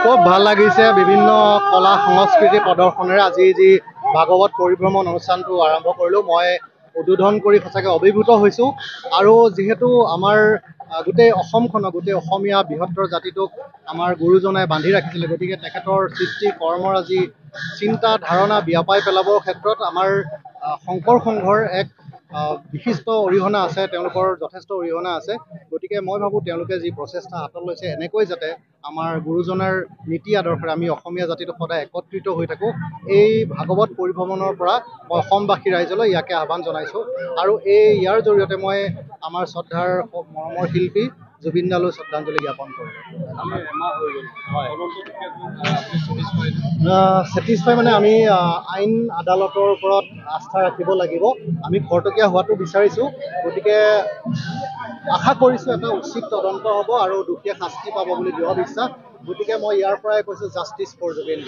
খুব ভাল লাগিছে বিভিন্ন কলা সংস্কৃতি প্ৰদৰ্শনেৰে আজি যি ভাগৱত পৰিভ্ৰমণ অনুষ্ঠানটো আৰম্ভ কৰিলোঁ মই উদ্বোধন কৰি সঁচাকৈ অভিভূত হৈছোঁ আৰু যিহেতু আমাৰ গোটেই অসমখনক গোটেই অসমীয়া বৃহত্তৰ জাতিটোক আমাৰ গুৰুজনাই বান্ধি ৰাখিছিলে গতিকে তেখেতৰ সৃষ্টি কৰ্মৰাজি চিন্তা ধাৰণা বিয়পাই পেলাবৰ ক্ষেত্ৰত আমাৰ শংকৰ সংঘৰ এক বিশিষ্ট অৰিহণা আছে তেওঁলোকৰ যথেষ্ট অৰিহণা আছে গতিকে মই ভাবোঁ তেওঁলোকে যি প্ৰচেষ্টা হাতত লৈছে এনেকৈ যাতে আমাৰ গুৰুজনাৰ নীতি আদৰ্শৰে আমি অসমীয়া জাতিটো সদায় একত্ৰিত হৈ থাকোঁ এই ভাগৱত পৰিভ্ৰমণৰ পৰা মই অসমবাসী ৰাইজলৈ ইয়াকে আহ্বান জনাইছোঁ আৰু ইয়াৰ জৰিয়তে মই আমাৰ শ্ৰদ্ধাৰ মৰমৰ শিল্পী জুবিন দালৈ শ্ৰদ্ধাঞ্জলি জ্ঞাপন কৰিলোঁ ছেটিছফাই মানে আমি আইন আদালতৰ ওপৰত আস্থা ৰাখিব লাগিব আমি খৰতকীয়া হোৱাটো বিচাৰিছোঁ গতিকে আশা কৰিছোঁ এটা উচিত তদন্ত হ'ব আৰু দুখীয়া শাস্তি পাব বুলি দৃঢ় বিশ্বাস গতিকে মই ইয়াৰ পৰাই কৈছোঁ জাষ্টিছ ফৰ জুবিন